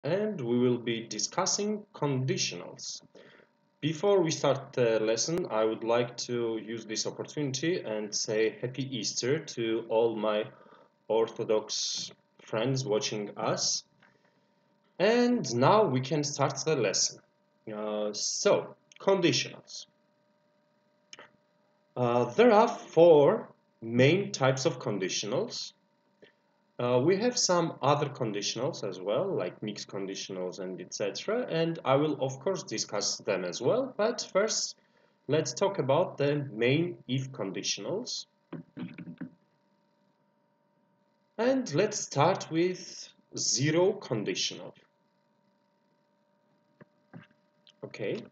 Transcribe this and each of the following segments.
and we will be discussing conditionals. Before we start the lesson, I would like to use this opportunity and say Happy Easter to all my Orthodox friends watching us. And now we can start the lesson. Conditionals. There are four main types of conditionals. We have some other conditionals as well, like mixed conditionals and etc. And I will of course discuss them as well. But first, let's talk about the main if conditionals. And let's start with zero conditional. Okay,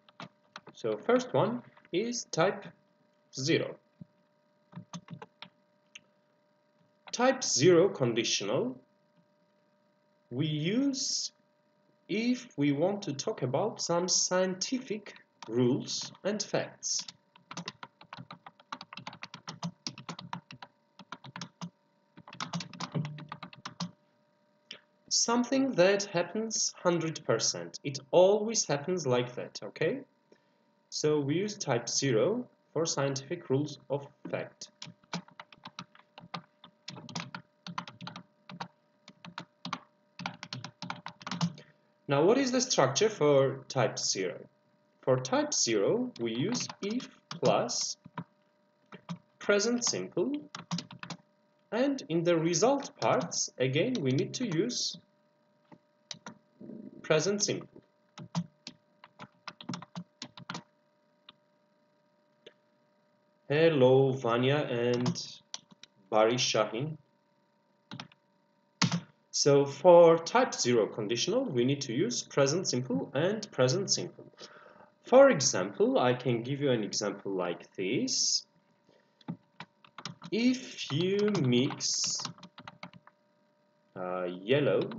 so first one is type 0. Type 0 conditional we use if we want to talk about some scientific rules and facts. Something that happens 100%. It always happens like that, okay? So we use type 0 for scientific rules of fact. Now, what is the structure for type 0? For type 0, we use if plus present simple, and in the result parts, again, we need to use present simple. Hello, Vanya and Bari Shahin. So for type 0 conditional, we need to use present simple and present simple. For example, I can give you an example like this. If you mix yellow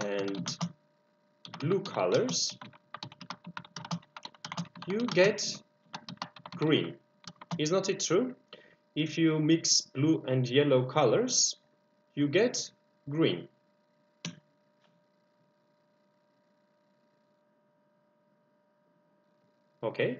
and blue colors, you get green. Is not it true? If you mix blue and yellow colors, you get green. Okay.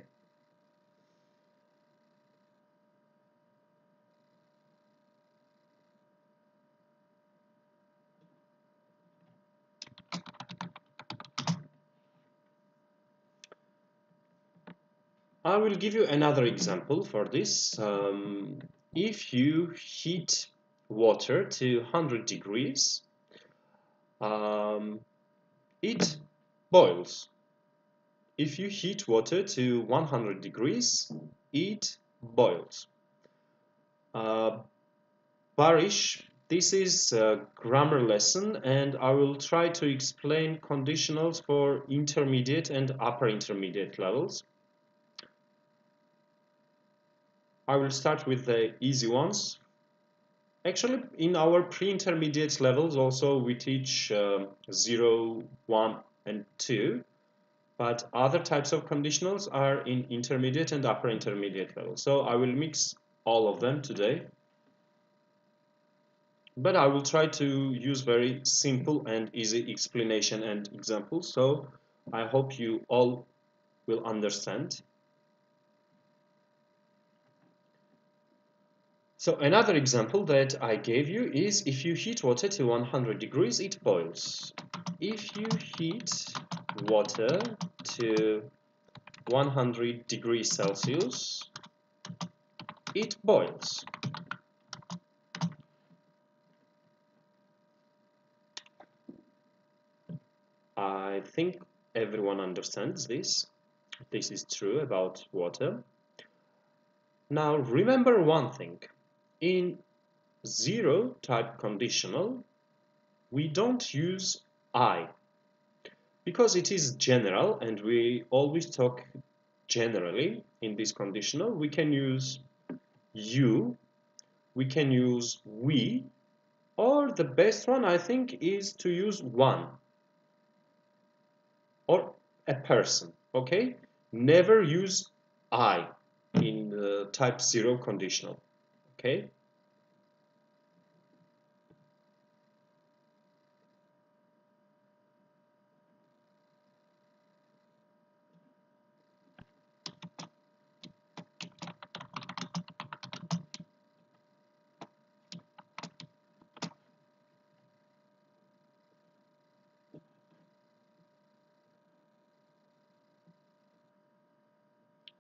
I will give you another example for this. If you heat water to 100 degrees, it boils. If you heat water to 100 degrees, it boils. Barish, this is a grammar lesson and I will try to explain conditionals for intermediate and upper intermediate levels. I will start with the easy ones. Actually, in our pre-intermediate levels also we teach 0, 1 and 2. But other types of conditionals are in intermediate and upper intermediate levels. So I will mix all of them today. But I will try to use very simple and easy explanation and examples. So I hope you all will understand. So another example that I gave you is if you heat water to 100 degrees, it boils. If you heat water to 100 degrees Celsius, it boils. I think everyone understands this. This is true about water. Now remember one thing. In zero type conditional, we don't use I because it is general and we always talk generally in this conditional. We can use you, we can use we, or the best one I think is to use one or a person, okay? Never use I in the type 0 conditional, okay?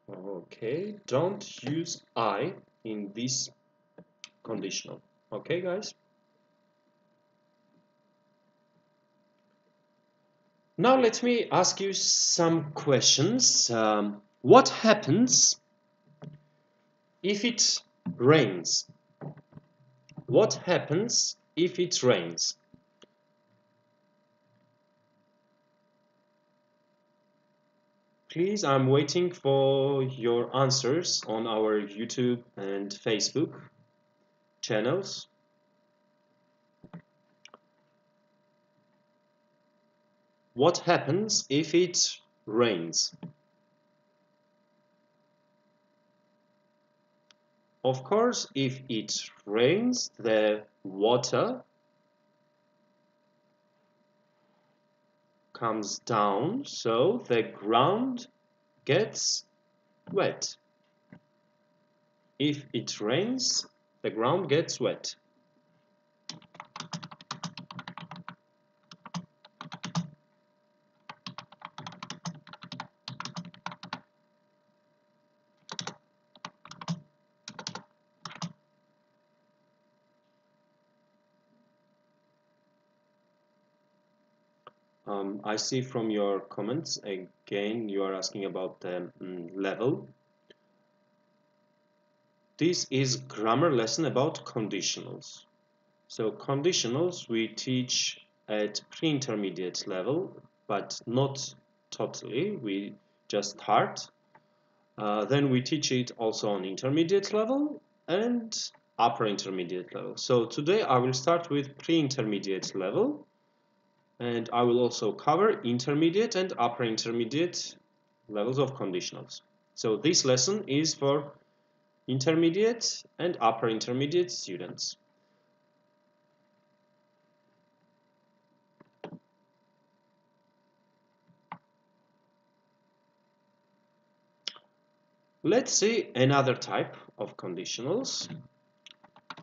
Okay, don't use I in this conditional. Okay, guys? Now let me ask you some questions. What happens if it rains? What happens if it rains? Please, I'm waiting for your answers on our YouTube and Facebook channels. What happens if it rains? Of course, if it rains, the water comes down, so the ground gets wet. If it rains, the ground gets wet. I see from your comments, again, you are asking about the level. This is grammar lesson about conditionals. So conditionals we teach at pre-intermediate level, but not totally. We just start. Then we teach it also on intermediate level and upper intermediate level. So today I will start with pre-intermediate level. And I will also cover intermediate and upper intermediate levels of conditionals. So this lesson is for intermediate and upper intermediate students. Let's see another type of conditionals.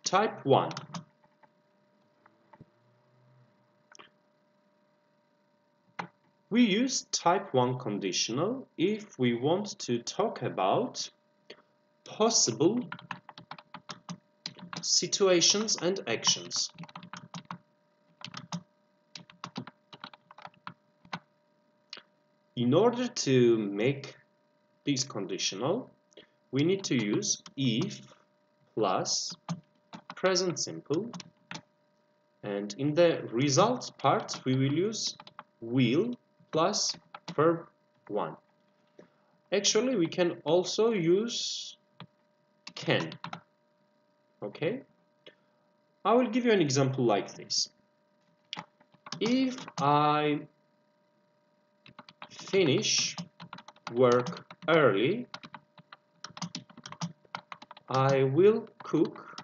Type 1. We use type 1 conditional if we want to talk about possible situations and actions. In order to make this conditional, we need to use if plus present simple, and in the results part we will use will plus verb 1. Actually, we can also use can. Okay? I will give you an example like this. If I finish work early, I will cook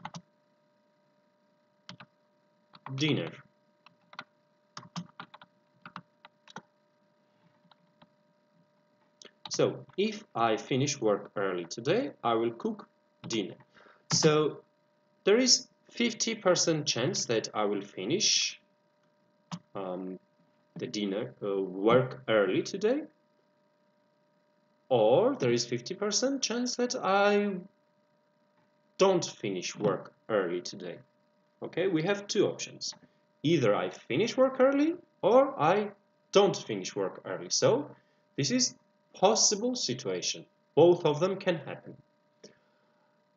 dinner. So, if I finish work early today, I will cook dinner. So, there is 50% chance that I will finish the dinner work early today, or there is 50% chance that I don't finish work early today. Okay, we have two options. Either I finish work early or I don't finish work early. So this is possible situation. Both of them can happen.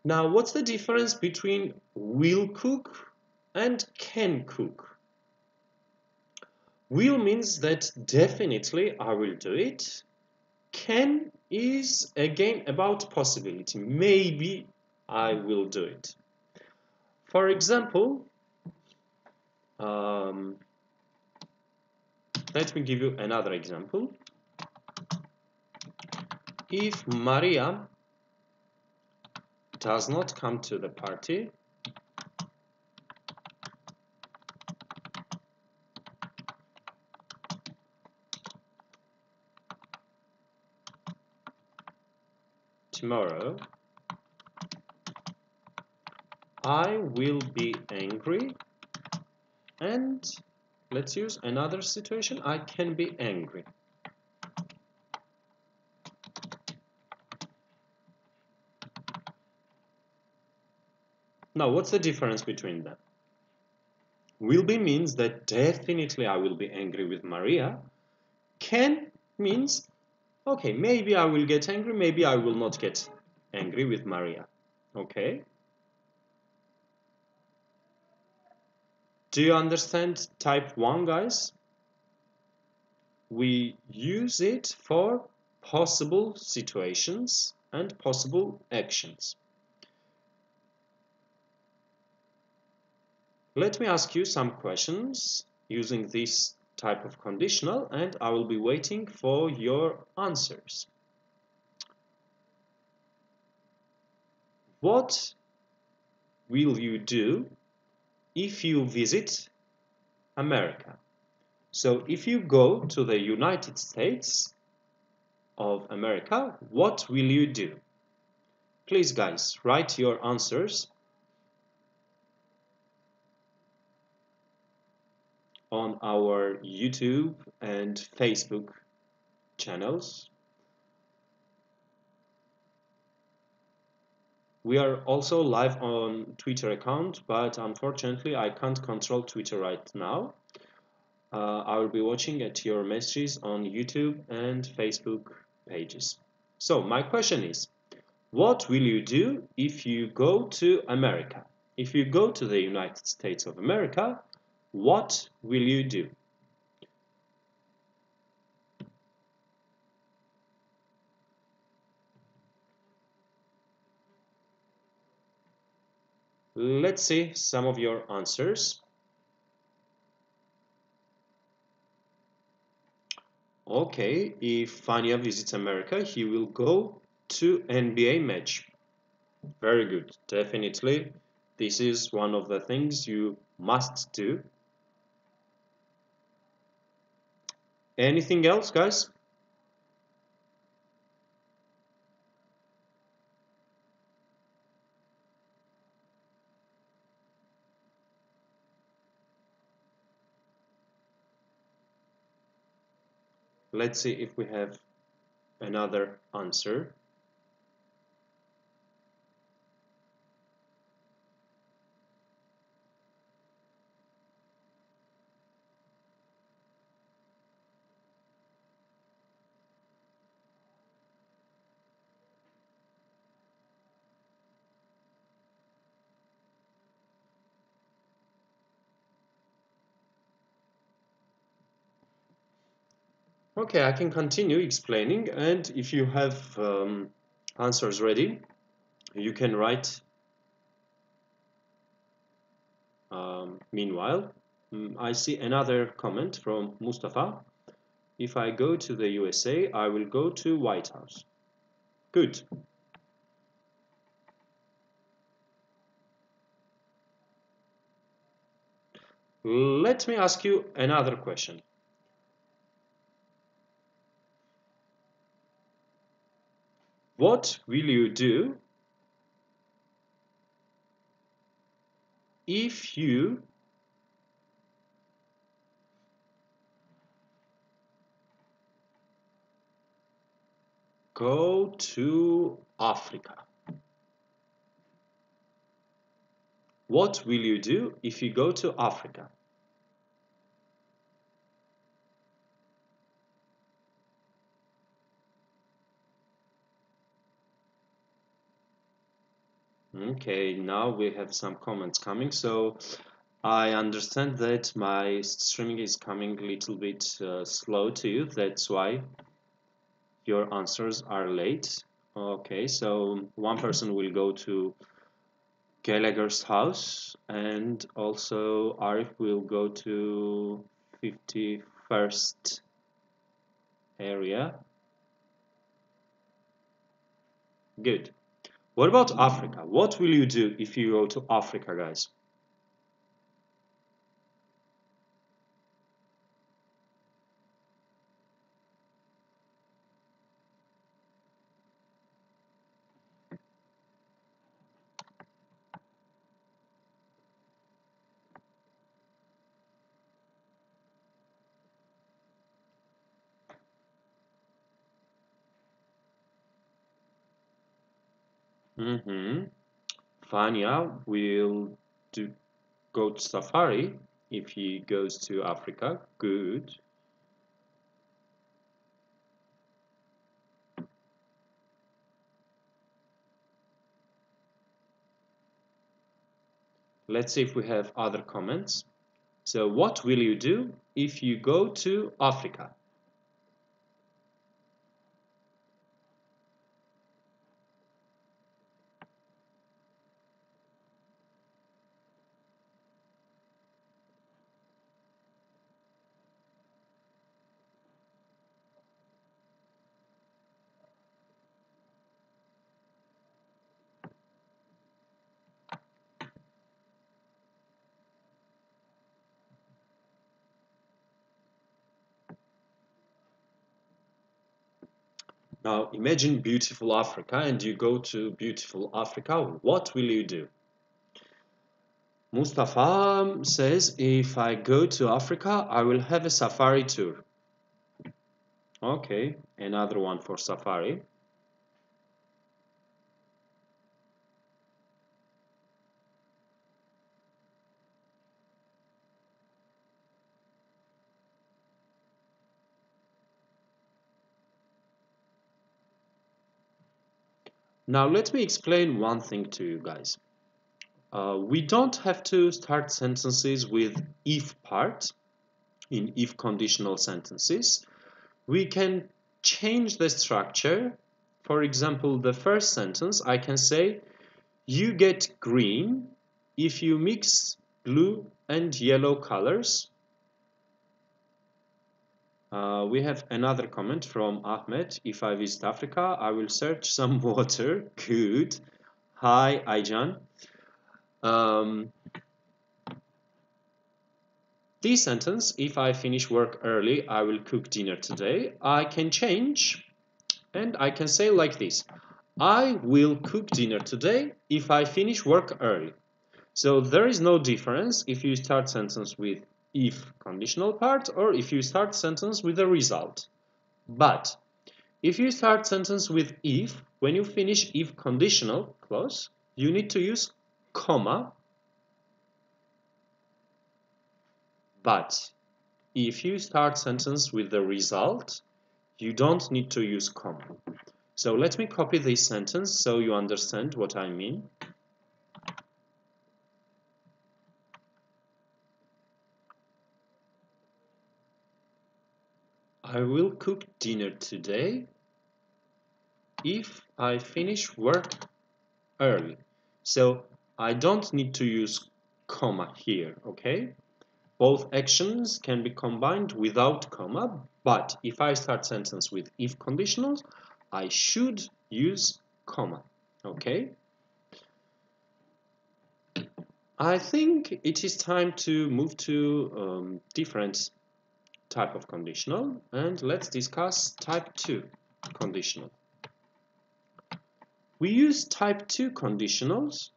Now, what's the difference between will cook and can cook? Will means that definitely I will do it. Can is again about possibility. Maybe I will do it. For example, let me give you another example. If Maria does not come to the party, tomorrow, I will be angry, and let's use another situation. I can be angry. Now, what's the difference between them? Will be means that definitely I will be angry with Maria. Can means, okay, maybe I will get angry, maybe I will not get angry with Maria. Okay? Do you understand type 1, guys? We use it for possible situations and possible actions. Let me ask you some questions using this type of conditional, and I will be waiting for your answers. What will you do if you visit America? So if you go to the United States of America, what will you do? Please, guys, write your answers on our YouTube and Facebook channels. We are also live on Twitter account, but unfortunately I can't control Twitter right now. I will be watching at your messages on YouTube and Facebook pages. So my question is, what will you do if you go to America? If you go to the United States of America, what will you do? Let's see some of your answers. Okay, if Fania visits America, he will go to NBA match. Very good. Definitely, this is one of the things you must do. Anything else, guys? Let's see if we have another answer. Okay, I can continue explaining, and if you have answers ready, you can write meanwhile. I see another comment from Mustafa. If I go to the USA, I will go to White House. Good. Let me ask you another question. What will you do if you go to Africa? What will you do if you go to Africa? Okay, now we have some comments coming. So I understand that my streaming is coming a little bit slow to you. That's why your answers are late. Okay, so one person will go to Gallagher's house, and also Arif will go to 51st area. Good. What about Africa? What will you do if you go to Africa, guys? Vanya will go to safari if he goes to Africa. Good. Let's see if we have other comments. So, what will you do if you go to Africa? Now imagine beautiful Africa and you go to beautiful Africa. What will you do? Mustafa says, if I go to Africa, I will have a safari tour. Okay, another one for safari. Now let me explain one thing to you guys. We don't have to start sentences with if part in if conditional sentences. We can change the structure. For example, the first sentence, I can say, you get green if you mix blue and yellow colors. We have another comment from Ahmed. If I visit Africa, I will search some water. Good. Hi, Ayjan. This sentence, if I finish work early, I will cook dinner today. I can change and I can say like this. I will cook dinner today if I finish work early. So there is no difference if you start sentence with if conditional part or if you start sentence with a result. But if you start sentence with if, when you finish if conditional clause, you need to use comma. But if you start sentence with the result, you don't need to use comma. So let me copy this sentence so you understand what I mean. I will cook dinner today if I finish work early. So I don't need to use comma here, okay? Both actions can be combined without comma, but if I start sentence with if conditionals, I should use comma, okay? I think it is time to move to different type of conditional, and let's discuss type 2 conditional. We use type 2 conditionals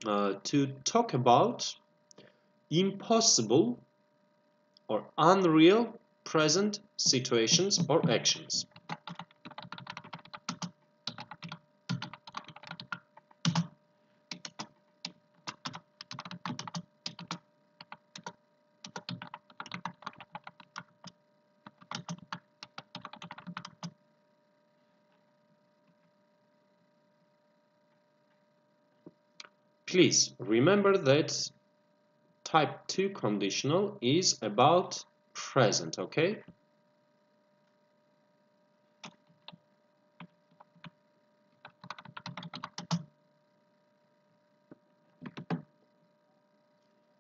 to talk about impossible or unreal present situations or actions. Please remember that type 2 conditional is about present, okay?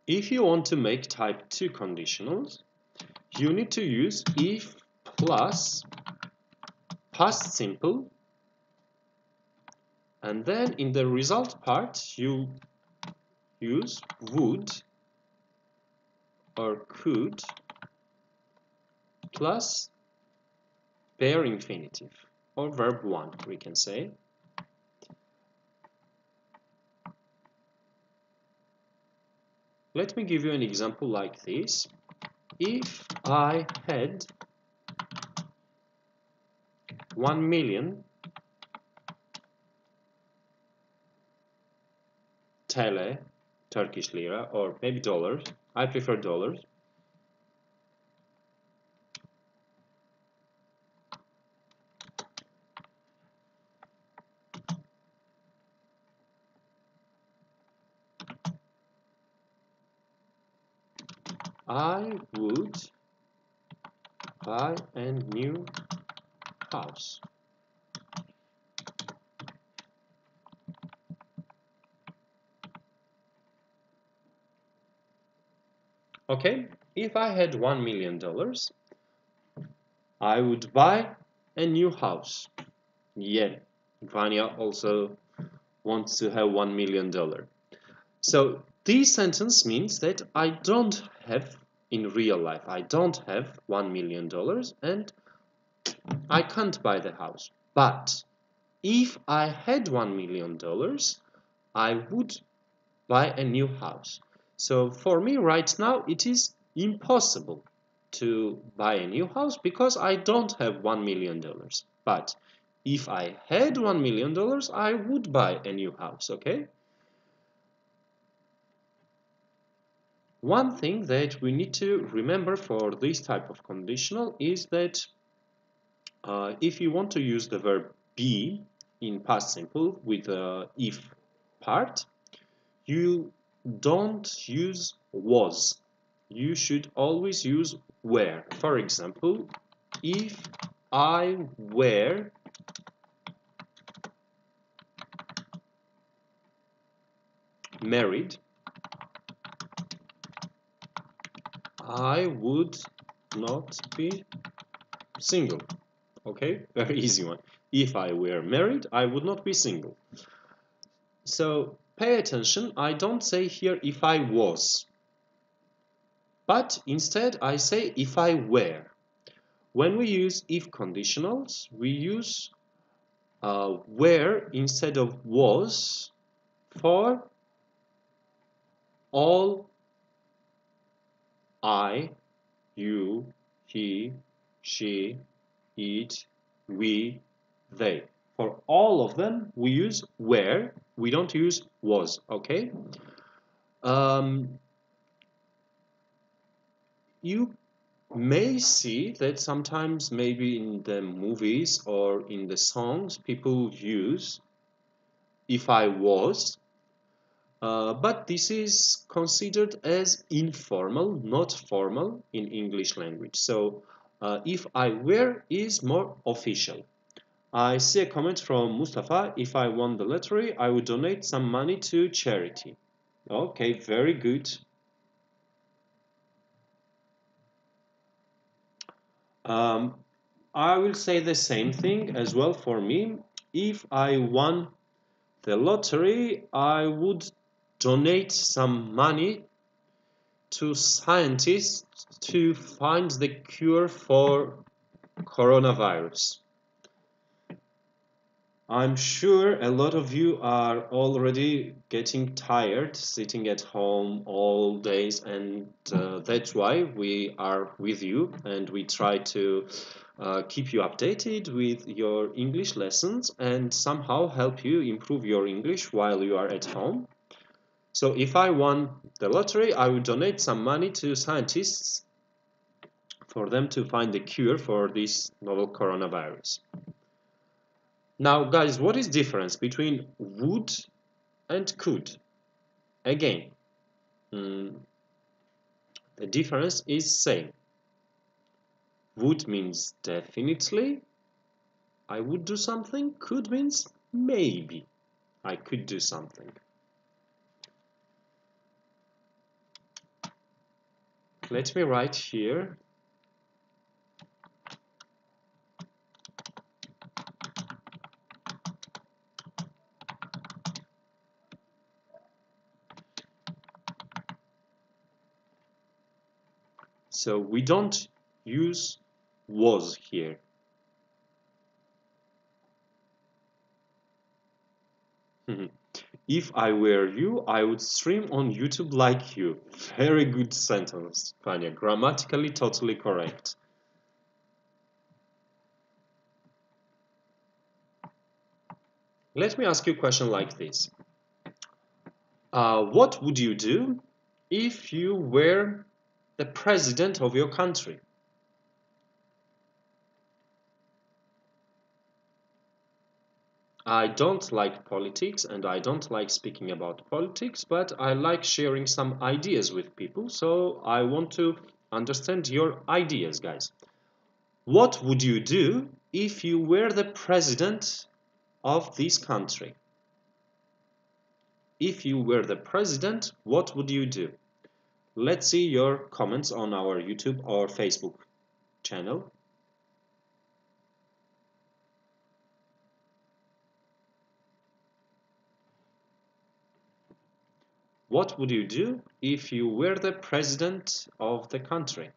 If you want to make type 2 conditionals, you need to use if plus past simple, and then in the result part you use would or could plus bare infinitive or verb 1, we can say. Let me give you an example like this. If I had 1 million, TL, Turkish lira, or maybe dollars. I prefer dollars. I would buy a new house. Okay, if I had $1 million, I would buy a new house. Yeah, Vanya also wants to have $1 million. So this sentence means that I don't have, in real life, I don't have $1 million and I can't buy the house. But if I had $1 million, I would buy a new house. So for me right now, it is impossible to buy a new house because I don't have $1 million. But if I had $1 million, I would buy a new house, okay? One thing that we need to remember for this type of conditional is that if you want to use the verb be in past simple with the if part, you don't use was. You should always use were. For example, if I were married, I would not be single. Okay, very easy one. If I were married, I would not be single. So pay attention, I don't say here if I was, but instead I say if I were. When we use if conditionals, we use were instead of was for all I, you, he, she, it, we, they. For all of them, we use were. We don't use was, okay? You may see that sometimes maybe in the movies or in the songs, people use if I was, but this is considered as informal, not formal in English language. So if I were is more official. I see a comment from Mustafa. If I won the lottery, I would donate some money to charity. Okay, very good. I will say the same thing as well for me. If I won the lottery, I would donate some money to scientists to find the cure for coronavirus. I'm sure a lot of you are already getting tired sitting at home all days, and that's why we are with you and we try to keep you updated with your English lessons and somehow help you improve your English while you are at home. So if I won the lottery, I would donate some money to scientists for them to find the cure for this novel coronavirus. Now, guys, what is the difference between would and could? Again, the difference is same. Would means definitely, I would do something. Could means maybe, I could do something. Let me write here. So we don't use was here. If I were you, I would stream on YouTube like you. Very good sentence, Fania. Grammatically totally correct. Let me ask you a question like this. What would you do if you were the president of your country? I don't like politics and I don't like speaking about politics, but I like sharing some ideas with people, so I want to understand your ideas, guys. What would you do if you were the president of this country? If you were the president, what would you do? Let's see your comments on our YouTube or Facebook channel. What would you do if you were the president of the country?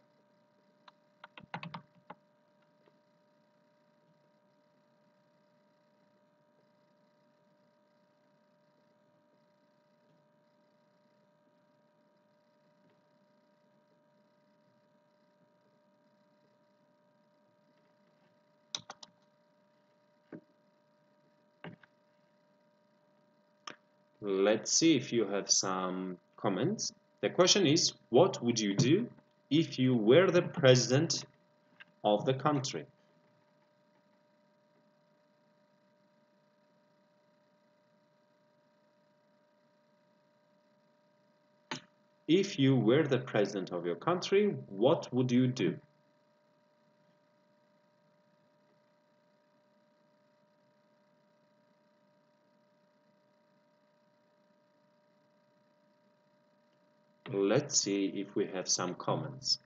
Let's see if you have some comments. The question is, what would you do if you were the president of the country? If you were the president of your country, what would you do? Let's see if we have some comments.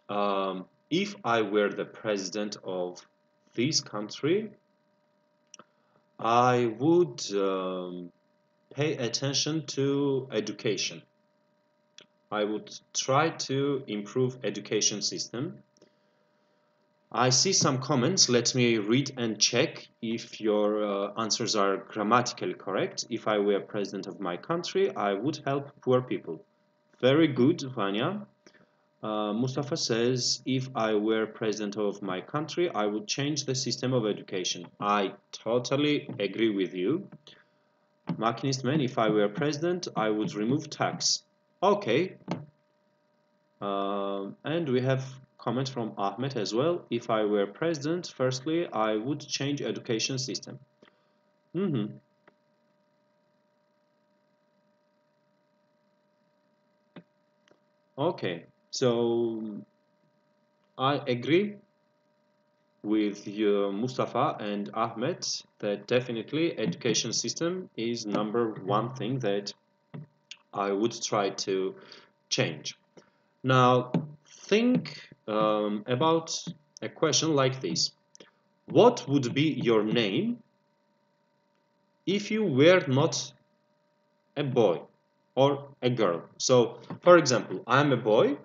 If I were the president of this country, I would pay attention to education. I would try to improve education system. I see some comments. Let me read and check if your answers are grammatically correct. If I were president of my country, I would help poor people. Very good, Vanya. Mustafa says, if I were president of my country, I would change the system of education. I totally agree with you. Machinist man, if I were president, I would remove tax. Okay. And we have comment from Ahmet as well. If I were president, firstly, I would change education system. Okay, so I agree with you, Mustafa and Ahmed, that definitely education system is number one thing that I would try to change. Now, think about a question like this. What would be your name if you were not a boy or a girl? So, for example, I'm a boy,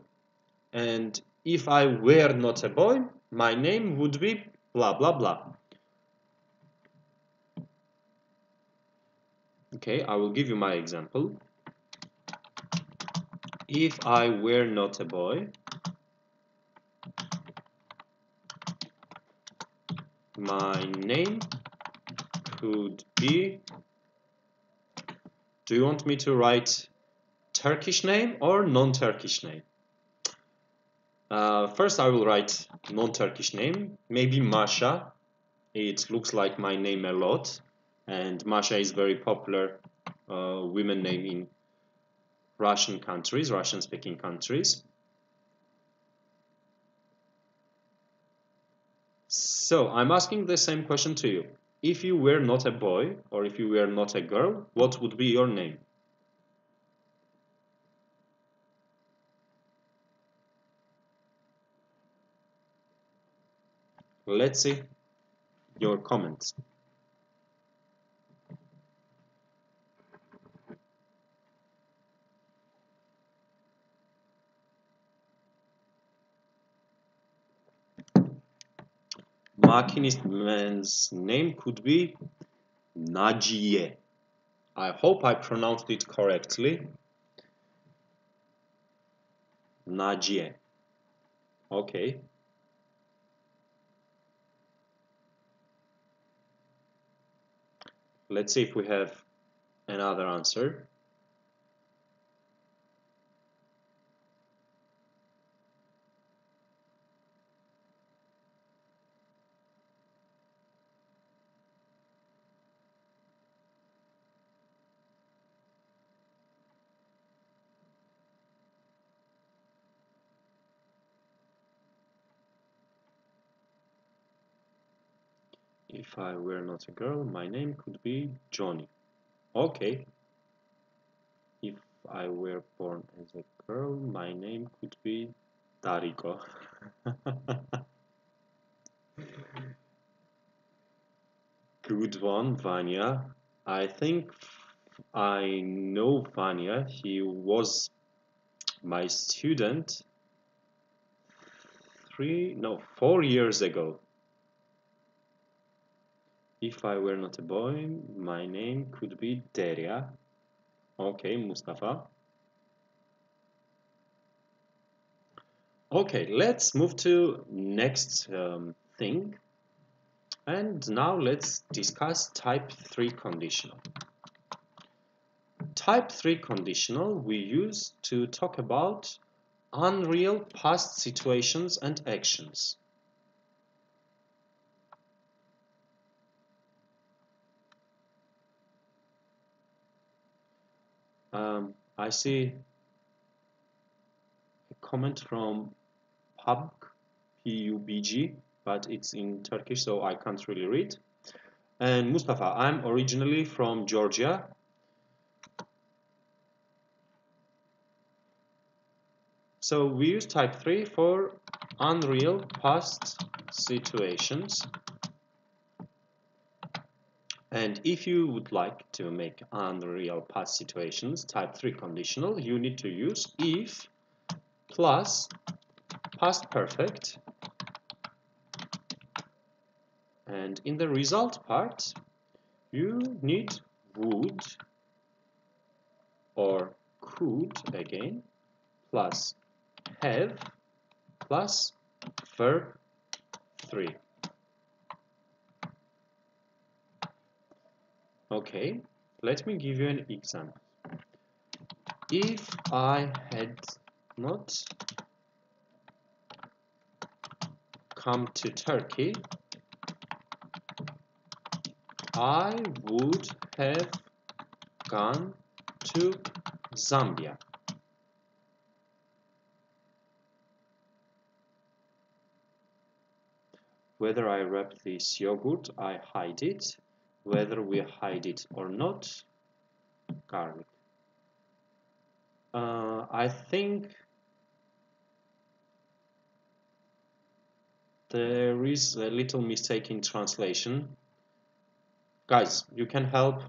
and if I were not a boy, my name would be blah blah blah. Okay, I will give you my example. If I were not a boy, my name could be... Do you want me to write Turkish name or non-Turkish name? First I will write non-Turkish name, maybe Masha. It looks like my name a lot, and Masha is very popular women name in Russian countries, Russian-speaking countries. So I'm asking the same question to you. If you were not a boy or if you were not a girl, what would be your name? Let's see your comments. Machinist man's name could be Naciye. I hope I pronounced it correctly. Naciye. Okay. Let's see if we have another answer. If I were not a girl, my name could be Johnny. Okay. If I were born as a girl, my name could be Dariko. Good one, Vanya. I think I know Vanya. He was my student 4 years ago. If I were not a boy, my name could be Derya. Okay, Mustafa. Okay, let's move to next thing. And now let's discuss type 3 conditional. Type 3 conditional we use to talk about unreal past situations and actions. I see a comment from PUBG, but it's in Turkish, so I can't really read. And Mustafa, I'm originally from Georgia. So we use type 3 for unreal past situations. And if you would like to make unreal past situations type 3 conditional, you need to use if plus past perfect. And in the result part, you need would or could again plus have plus verb 3. Okay, let me give you an example. If I had not come to Turkey, I would have gone to Zambia. Whether I wrap this yogurt, I hide it. Whether we hide it or not, garlic. I think there is a little mistake in translation. Guys, you can help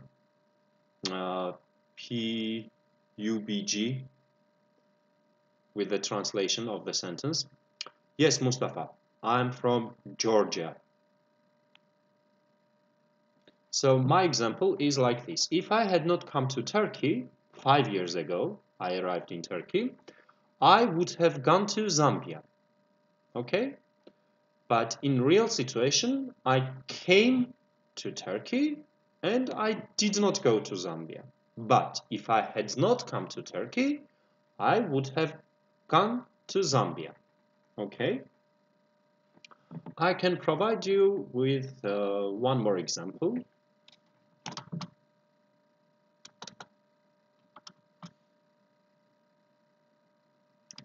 PUBG with the translation of the sentence. Yes, Mustafa, I'm from Georgia. So my example is like this. If I had not come to Turkey 5 years ago, I arrived in Turkey, I would have gone to Zambia. Okay? But in real situation, I came to Turkey and I did not go to Zambia. But if I had not come to Turkey, I would have gone to Zambia. Okay? I can provide you with one more example.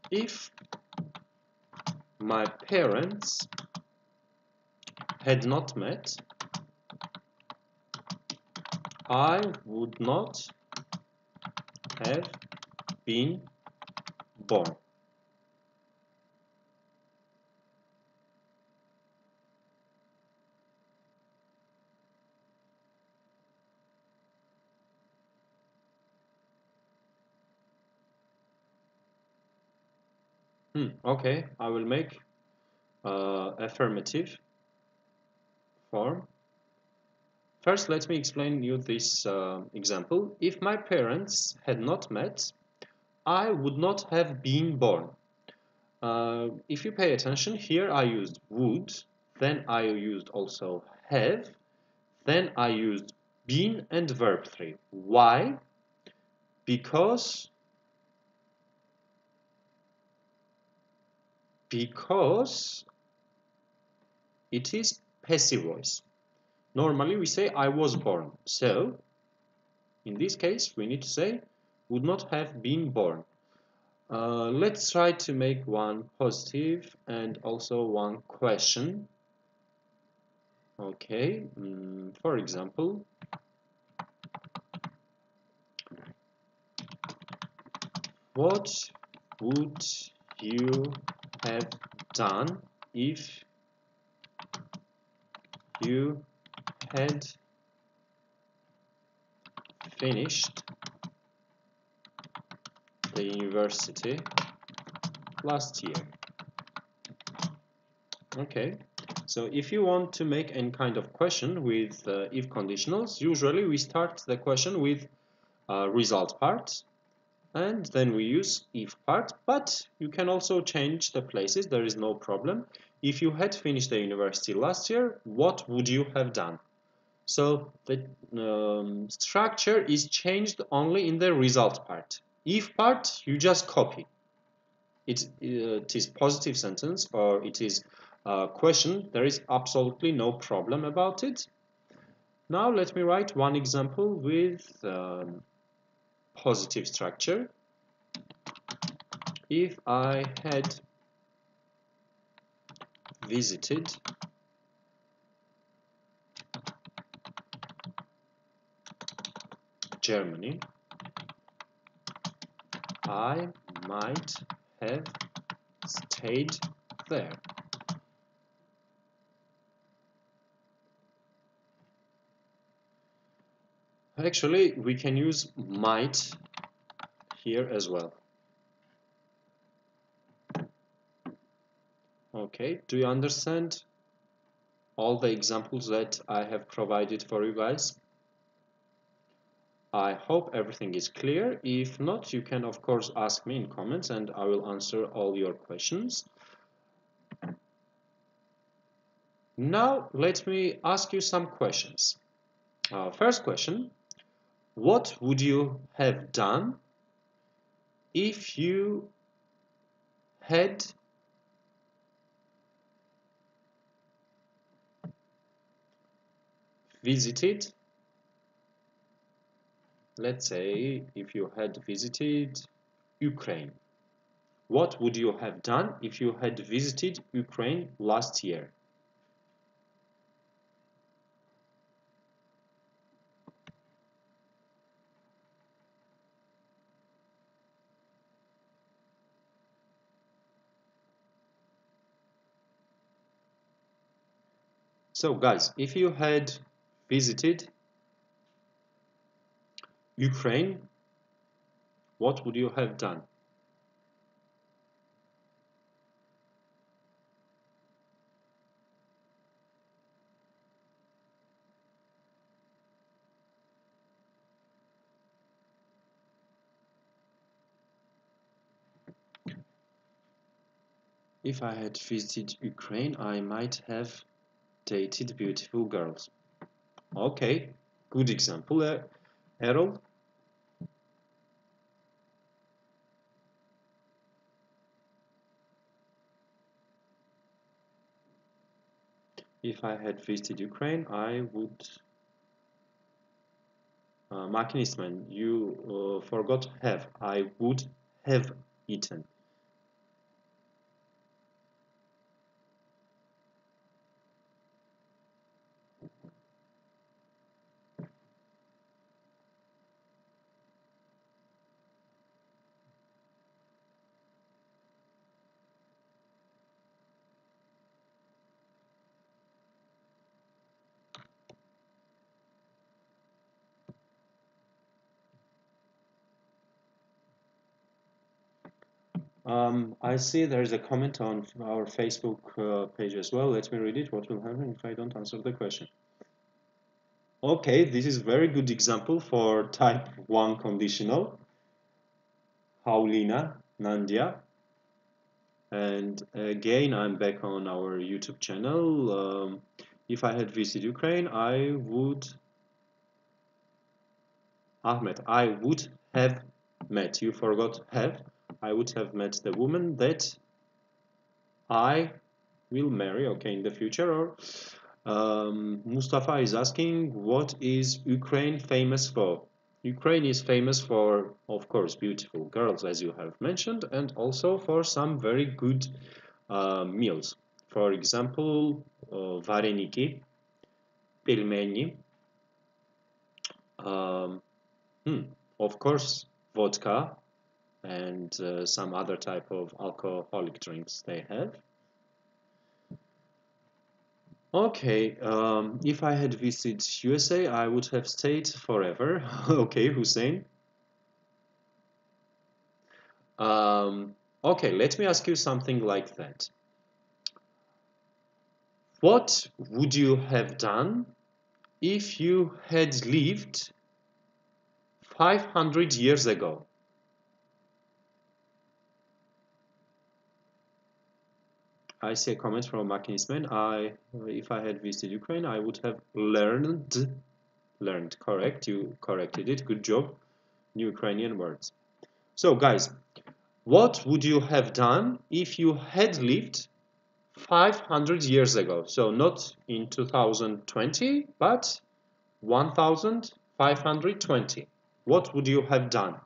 If my parents had not met, I would not have been born. Okay, I will make affirmative form. First, let me explain you this example. If my parents had not met, I would not have been born. If you pay attention, here I used would, then I used also have, then I used been and verb 3. Why? Because it is passive voice. Normally we say I was born. So in this case we need to say would not have been born. Let's try to make one positive and also one question. Okay, for example, what would you have done if you had finished the university last year? Okay, so if you want to make any kind of question with if conditionals, usually we start the question with result part, and then we use if part, but you can also change the places, there is no problem. If you had finished the university last year, what would you have done? So the structure is changed only in the result part. If part, you just copy. It is positive sentence or it is a question, there is absolutely no problem about it. Now let me write one example with positive structure. If I had visited Germany, I might have stayed there. Actually, we can use might here as well. Okay, do you understand all the examples that I have provided for you guys? I hope everything is clear. If not, you can of course ask me in comments and I will answer all your questions. Now, let me ask you some questions. First question, what would you have done if you had visited, let's say, if you had visited Ukraine? What would you have done if you had visited Ukraine last year? So guys, if you had visited Ukraine, what would you have done? If I had visited Ukraine, I might have dated beautiful girls. Okay, good example, Harold. If I had visited Ukraine, I would... Makinistman, you forgot have. I would have eaten. I see there is a comment on our Facebook page as well. Let me read it. What will happen if I don't answer the question? Okay, this is very good example for type 1 conditional. Paulina, Nandia. And again, I'm back on our YouTube channel. If I had visited Ukraine, I would... Ahmed, I would have met. You forgot have. I would have met the woman that I will marry, okay, in the future. Or Mustafa is asking, what is Ukraine famous for? Ukraine is famous for, of course, beautiful girls, as you have mentioned, and also for some very good meals. For example, vareniki. Пельмени. Of course, vodka and some other type of alcoholic drinks they have. Okay, if I had visited USA, I would have stayed forever. Okay, Hussein. Okay, let me ask you something like that. What would you have done if you had lived 500 years ago? I see a comment from Makinisman. If I had visited Ukraine, I would have learned, correct, you corrected it, good job, new Ukrainian words. So guys, what would you have done if you had lived 500 years ago? So not in 2020, but 1520. What would you have done?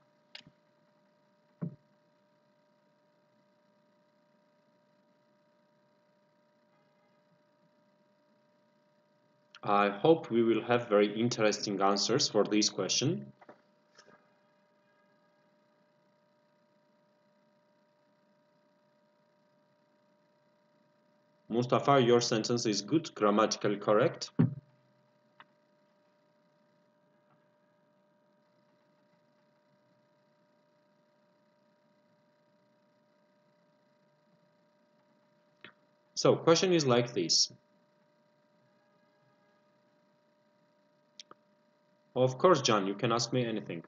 I hope we will have very interesting answers for this question. Mustafa, your sentence is good, grammatically correct. So, question is like this. Of course, John, you can ask me anything.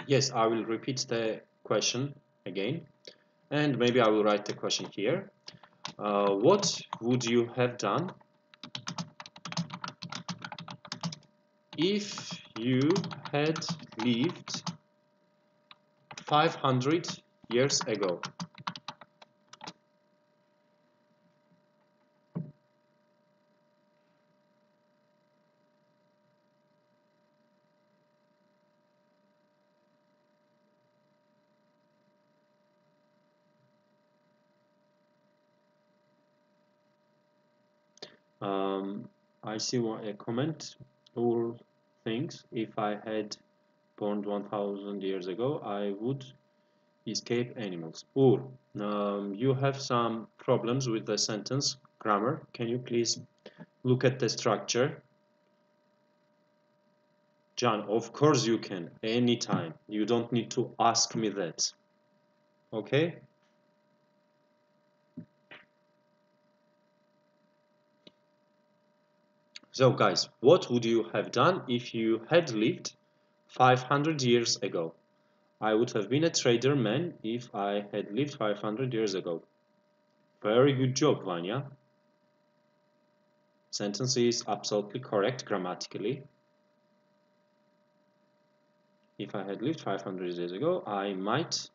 Yes, I will repeat the question again, and maybe I will write the question here. What would you have done if you had lived 500 years ago? I see a comment. All things, if I had born 1000 years ago, I would escape animals. You have some problems with the sentence grammar. Can you please look at the structure? John, of course you can, anytime. You don't need to ask me that. Okay? So guys, what would you have done if you had lived 500 years ago? I would have been a trader man if I had lived 500 years ago. Very good job, Vanya. Sentence is absolutely correct grammatically. If I had lived 500 years ago, I might,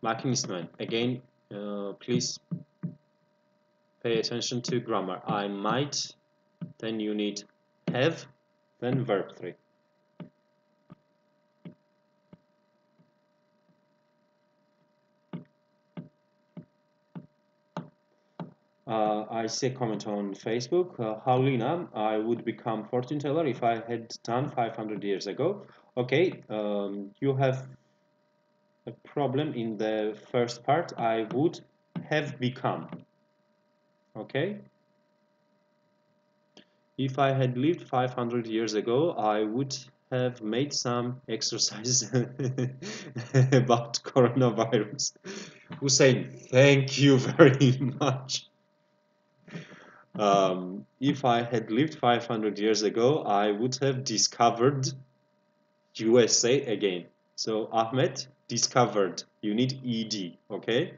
Makinisman, again, please pay attention to grammar. I might, then you need have, then verb 3. I see a comment on Facebook. Paulina, I would become fortune teller if I had done 500 years ago. Okay, you have a problem in the first part. I would have become. Okay? If I had lived 500 years ago, I would have made some exercise about coronavirus. Hussein, thank you very much. If I had lived 500 years ago, I would have discovered USA again. So Ahmed, discovered. You need ed, okay?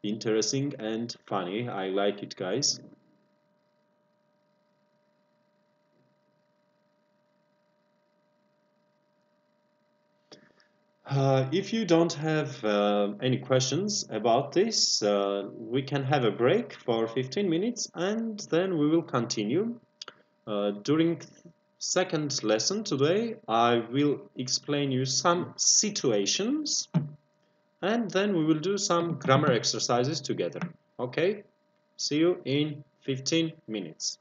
Interesting and funny. I like it, guys. If you don't have any questions about this, we can have a break for 15 minutes and then we will continue. During second lesson today. I will explain you some situations and then we will do some grammar exercises together. Okay? See you in 15 minutes.